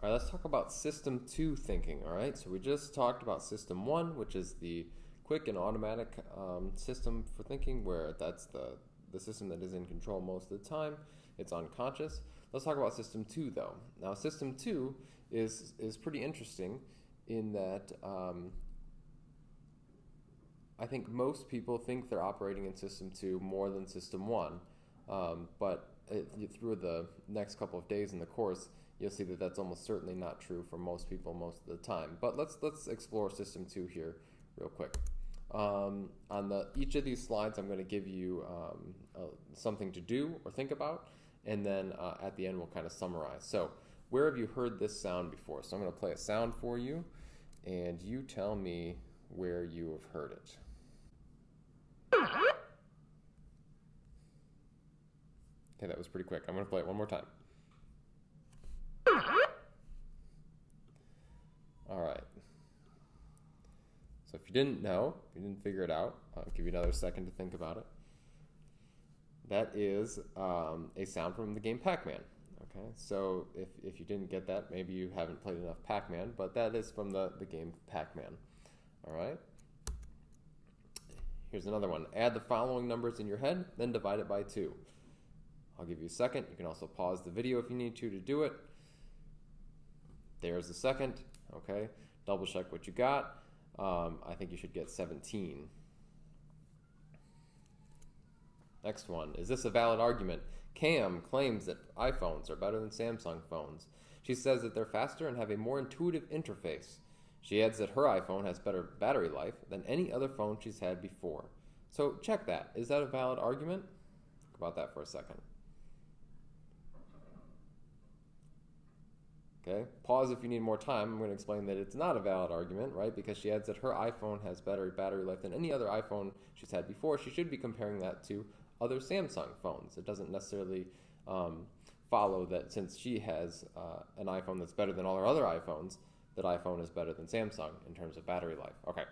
All right, let's talk about System 2 thinking, all right? So we just talked about System 1, which is the quick and automatic system for thinking, where that's the system that is in control most of the time. It's unconscious. Let's talk about System 2, though. Now, System 2 is pretty interesting in that I think most people think they're operating in System 2 more than System 1, but through the next couple of days in the course, you'll see that that's almost certainly not true for most people most of the time. But let's explore System 2 here real quick. On each of these slides, I'm going to give you something to do or think about, and then at the end we'll kind of summarize. So where have you heard this sound before? So I'm going to play a sound for you, and you tell me where you have heard it. Okay, that was pretty quick. I'm going to play it one more time. All right. So if you didn't know, if you didn't figure it out, I'll give you another second to think about it. That is a sound from the game Pac-Man. Okay, so if you didn't get that, maybe you haven't played enough Pac-Man, but that is from the game Pac-Man. All right. Here's another one. Add the following numbers in your head, then divide it by 2. I'll give you a second. You can also pause the video if you need to do it. There's the second. Okay, double check what you got. I think you should get 17. Next one. Is this a valid argument? Cam claims that iPhones are better than Samsung phones. She says that they're faster and have a more intuitive interface. She adds that her iPhone has better battery life than any other phone she's had before. So check that. Is that a valid argument? Think about that for a second. Okay, pause if you need more time. I'm going to explain that it's not a valid argument, right? Because she adds that her iPhone has better battery life than any other iPhone she's had before. She should be comparing that to other Samsung phones. It doesn't necessarily follow that since she has an iPhone that's better than all her other iPhones, that iPhone is better than Samsung in terms of battery life. Okay.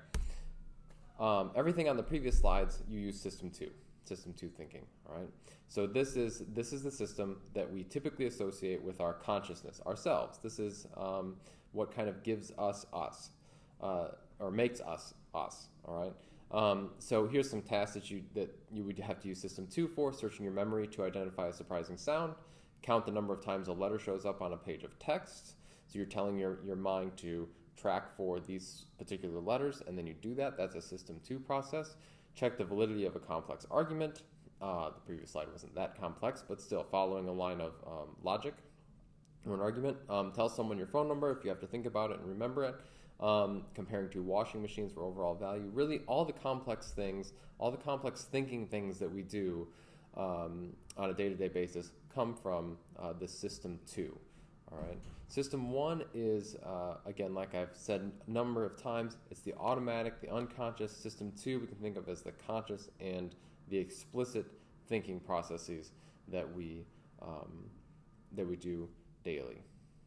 Everything on the previous slides, you use System 2 thinking, all right? So this is the system that we typically associate with our consciousness, ourselves. This is what kind of gives us us, or makes us us, all right? So here's some tasks that you would have to use System 2 for: searching your memory to identify a surprising sound, count the number of times a letter shows up on a page of text. So you're telling your mind to track for these particular letters, and then you do that. That's a System 2 process. Check the validity of a complex argument. The previous slide wasn't that complex, but still following a line of logic or an argument. Tell someone your phone number if you have to think about it and remember it. Comparing two washing machines for overall value. Really, all the complex things, all the complex thinking things that we do on a day-to-day basis come from this System 2. All right. System 1 is, again, like I've said a number of times, it's the automatic, the unconscious. System 2 we can think of as the conscious and the explicit thinking processes that we do daily.